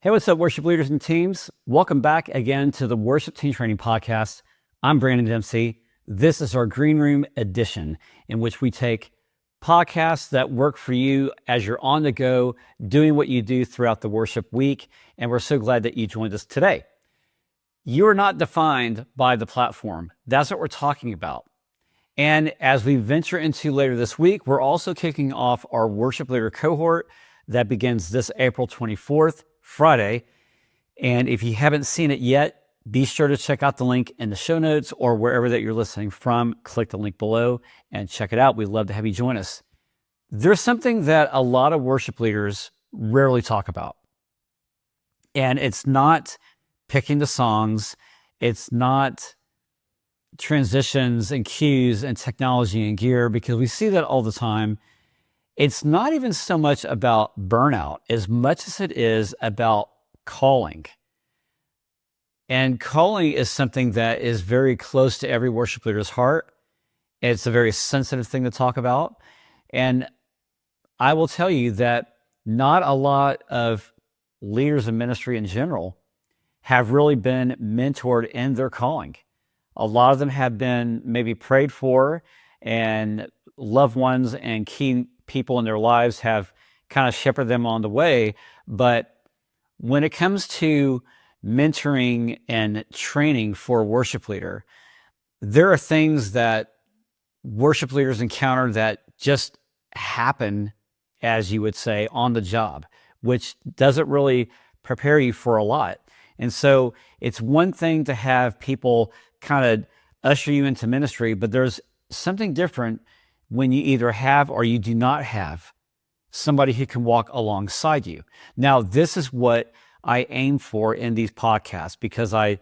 Hey, what's up, worship leaders and teams? Welcome back again to the Worship Team Training Podcast. I'm Brandon Dempsey. This is our Green Room edition, in which we take podcasts that work for you as you're on the go, doing what you do throughout the worship week. And we're so glad that you joined us today. You're not defined by the platform. That's what we're talking about. And as we venture into later this week, we're also kicking off our Worship Leader Cohort that begins this April 24th, Friday. And if you haven't seen it yet, be sure to check out the link in the show notes or wherever that you're listening from. Click the link below and check it out. We'd love to have you join us. There's something that a lot of worship leaders rarely talk about. And it's not picking the songs. It's not transitions and cues and technology and gear, because we see that all the time. It's not even so much about burnout as much as it is about calling. And calling is something that is very close to every worship leader's heart. It's a very sensitive thing to talk about. And I will tell you that not a lot of leaders in ministry in general have really been mentored in their calling. A lot of them have been maybe prayed for, and loved ones and key people in their lives have kind of shepherded them on the way. But when it comes to mentoring and training for a worship leader, there are things that worship leaders encounter that just happen, as you would say, on the job, which doesn't really prepare you for a lot. And so it's one thing to have people kind of usher you into ministry, but there's something different when you either have or you do not have somebody who can walk alongside you. Now, this is what I aim for in these podcasts, because I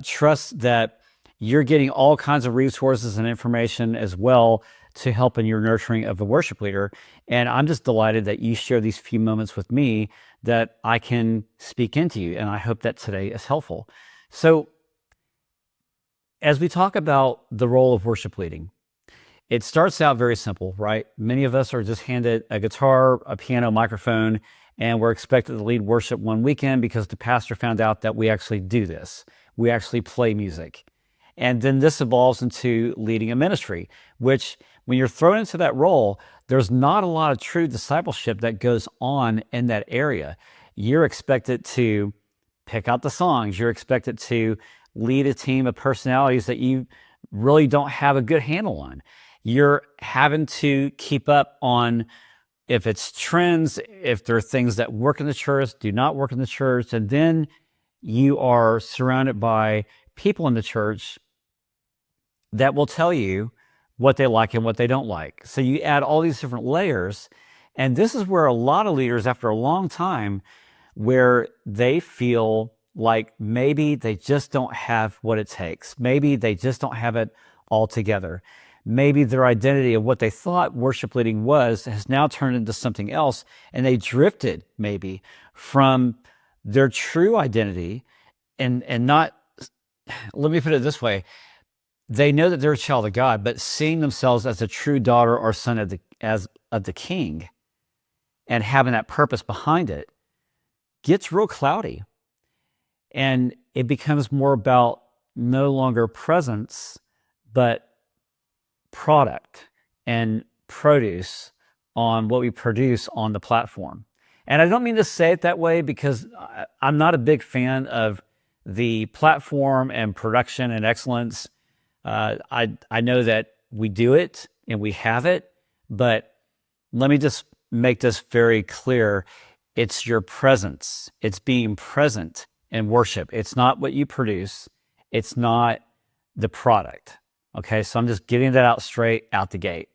trust that you're getting all kinds of resources and information as well to help in your nurturing of the worship leader. And I'm just delighted that you share these few moments with me that I can speak into you. And I hope that today is helpful. So as we talk about the role of worship leading, it starts out very simple, right? Many of us are just handed a guitar, a piano, microphone, and we're expected to lead worship one weekend because the pastor found out that we actually do this. We actually play music. And then this evolves into leading a ministry, which when you're thrown into that role, there's not a lot of true discipleship that goes on in that area. You're expected to pick out the songs. You're expected to lead a team of personalities that you really don't have a good handle on. You're having to keep up on if it's trends, if there are things that work in the church, do not work in the church. And then you are surrounded by people in the church that will tell you what they like and what they don't like. So you add all these different layers. And this is where a lot of leaders, after a long time, where they feel like maybe they just don't have what it takes. Maybe they just don't have it all together. Maybe their identity of what they thought worship leading was has now turned into something else, and they drifted maybe from their true identity and not, let me put it this way, they know that they're a child of God, but seeing themselves as a true daughter or son of the King and having that purpose behind it gets real cloudy. And it becomes more about no longer presence, but product and produce on what we produce on the platform. And I don't mean to say it that way because I'm not a big fan of the platform and production and excellence. I know that we do it and we have it, but let me just make this very clear. It's your presence. It's being present in worship. It's not what you produce. It's not the product. Okay, so I'm just getting that out straight out the gate.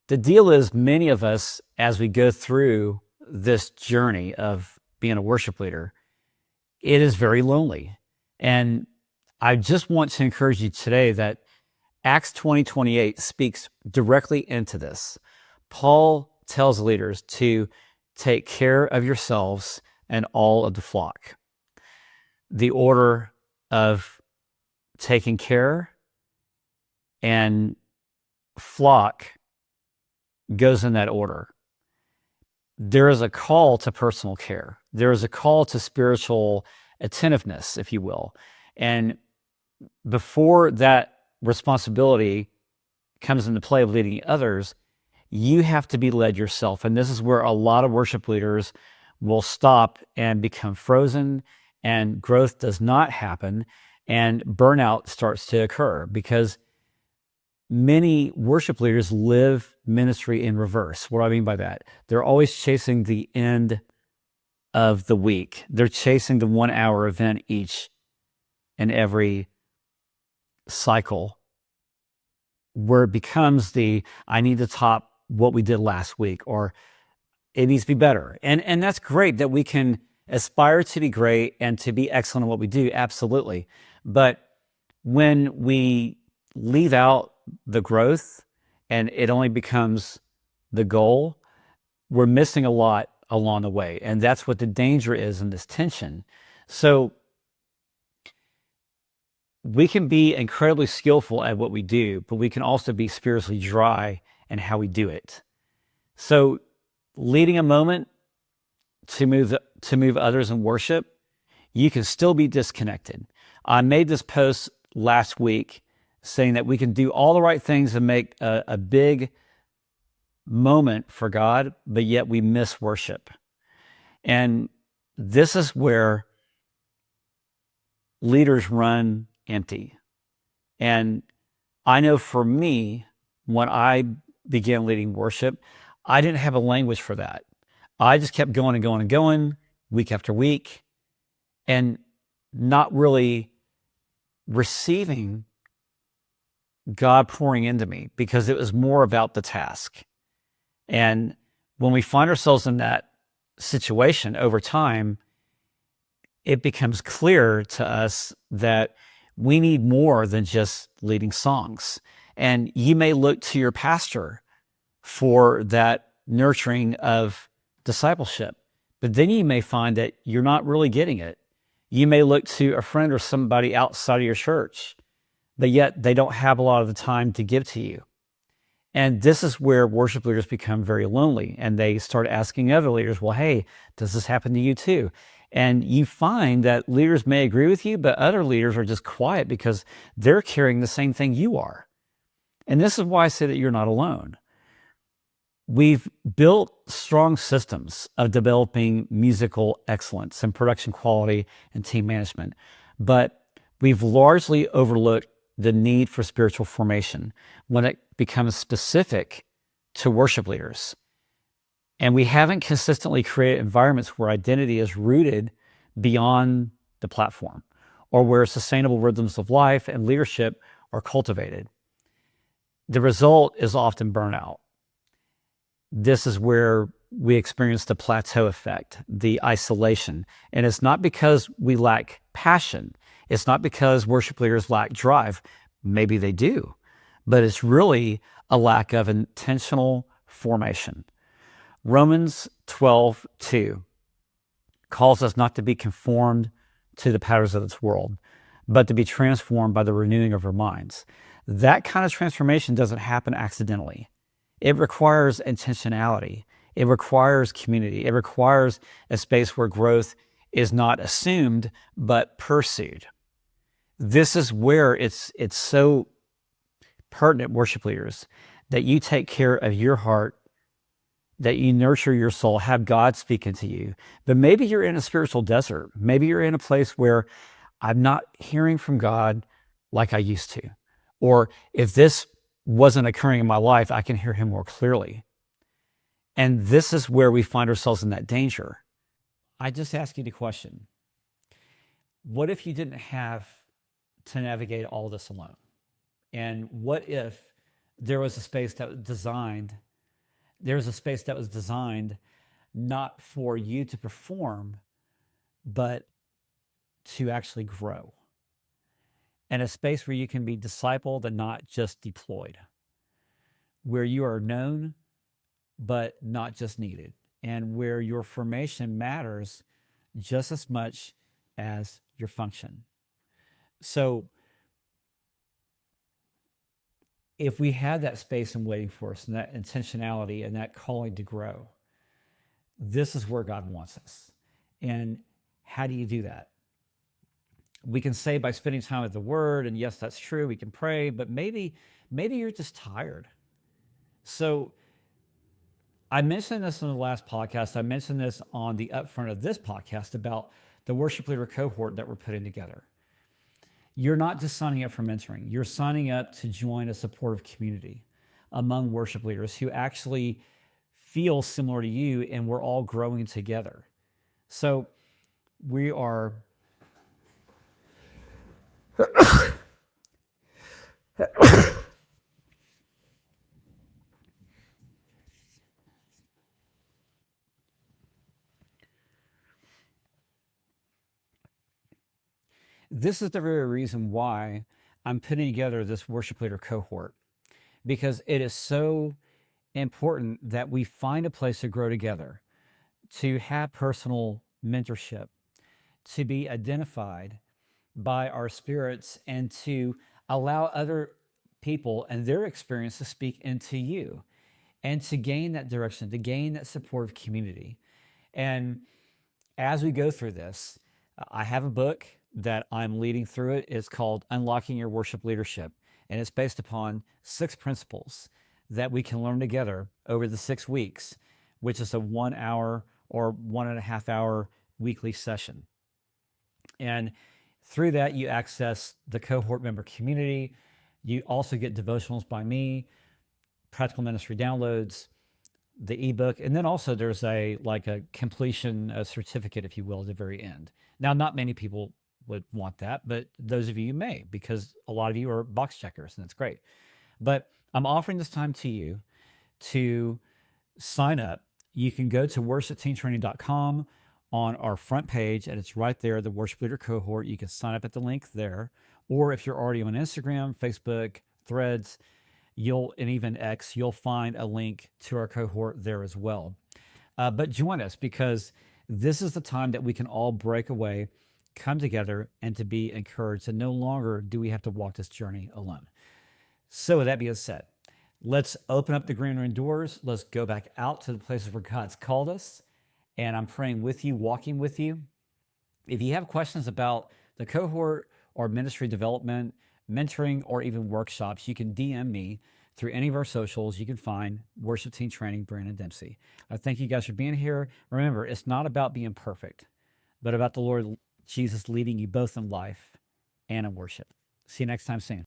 The deal is, many of us, as we go through this journey of being a worship leader, it is very lonely. And I just want to encourage you today that Acts 20:28 speaks directly into this. Paul tells leaders to take care of yourselves and all of the flock. The order of taking care and flock goes in that order. there is a call to personal care. There is a call to spiritual attentiveness, if you will. And before that responsibility comes into play of leading others, you have to be led yourself. And this is where a lot of worship leaders will stop and become frozen, and growth does not happen, and burnout starts to occur because many worship leaders live ministry in reverse. What do I mean by that? They're always chasing the end of the week. They're chasing the 1 hour event each and every cycle, where it becomes I need to top what we did last week, or it needs to be better. And that's great that we can aspire to be great and to be excellent at what we do. Absolutely. But when we leave out the growth and it only becomes the goal, we're missing a lot along the way. And that's what the danger is in this tension. So we can be incredibly skillful at what we do, but we can also be spiritually dry in how we do it. So leading a moment to move others in worship, you can still be disconnected. I made this post last week saying that we can do all the right things and make a big moment for God, but yet we miss worship. And this is where leaders run empty. And I know for me, when I began leading worship, I didn't have a language for that. I just kept going and going and going, week after week, and not really receiving God pouring into me, because it was more about the task. And when we find ourselves in that situation over time, it becomes clear to us that we need more than just leading songs. And you may look to your pastor for that nurturing of discipleship, but then you may find that you're not really getting it. You may look to a friend or somebody outside of your church, but yet they don't have a lot of the time to give to you. And this is where worship leaders become very lonely, and they start asking other leaders, well, hey, does this happen to you too? And you find that leaders may agree with you, but other leaders are just quiet because they're carrying the same thing you are. And this is why I say that you're not alone. We've built strong systems of developing musical excellence and production quality and team management, but we've largely overlooked the need for spiritual formation when it becomes specific to worship leaders. And we haven't consistently created environments where identity is rooted beyond the platform, or where sustainable rhythms of life and leadership are cultivated. The result is often burnout. This is where we experience the plateau effect, the isolation. And it's not because we lack passion. It's not because worship leaders lack drive. Maybe they do, but it's really a lack of intentional formation. Romans 12:2 calls us not to be conformed to the patterns of this world, but to be transformed by the renewing of our minds. That kind of transformation doesn't happen accidentally. It requires intentionality. It requires community. It requires a space where growth is not assumed, but pursued. This is where it's so pertinent, worship leaders, that you take care of your heart, that you nurture your soul, have God speaking to you. But maybe you're in a spiritual desert. Maybe you're in a place where I'm not hearing from God like I used to. Or if this wasn't occurring in my life, I can hear him more clearly. And this is where we find ourselves in that danger. I just ask you the question, what if you didn't have to navigate all this alone? And what if there was a space that was designed not for you to perform, but to actually grow? And a space where you can be discipled and not just deployed, where you are known, but not just needed, and where your formation matters just as much as your function. So if we have that space and waiting for us, and that intentionality and that calling to grow, this is where God wants us. And how do you do that? We can say by spending time with the Word, and yes, that's true. We can pray, but maybe you're just tired. So I mentioned this in the last podcast. I mentioned this on the upfront of this podcast about the Worship Leader Cohort that we're putting together. You're not just signing up for mentoring. You're signing up to join a supportive community among worship leaders who actually feel similar to you, and we're all growing together. So we are this is the very reason why I'm putting together this worship leader cohort, because it is so important that we find a place to grow together, to have personal mentorship, to be identified by our spirits, and to allow other people and their experience to speak into you, and to gain that direction, to gain that supportive community. And as we go through this, I have a book that I'm leading through it. It's called Unlocking Your Worship Leadership, and it's based upon 6 principles that we can learn together over the 6 weeks, which is a 1 hour or 1.5 hour weekly session. And through that, you access the cohort member community. You also get devotionals by me, practical ministry downloads, the ebook, and then also there's a completion certificate, if you will, at the very end. Now, not many people would want that, but those of you may, because a lot of you are box checkers, and that's great. But I'm offering this time to you to sign up. You can go to worshipteamtraining.com on our front page, and it's right there, the Worship Leader Cohort. You can sign up at the link there. Or if you're already on Instagram, Facebook, Threads, and even X, you'll find a link to our cohort there as well. But join us, because this is the time that we can all break away, come together, and to be encouraged. And no longer do we have to walk this journey alone. So with that being said, let's open up the green room doors. Let's go back out to the places where God's called us. And I'm praying with you, walking with you. If you have questions about the cohort or ministry development, mentoring, or even workshops, you can DM me through any of our socials. You can find Worship Team Training, Brandon Dempsey. I thank you guys for being here. Remember, it's not about being perfect, but about the Lord Jesus leading you both in life and in worship. See you next time soon.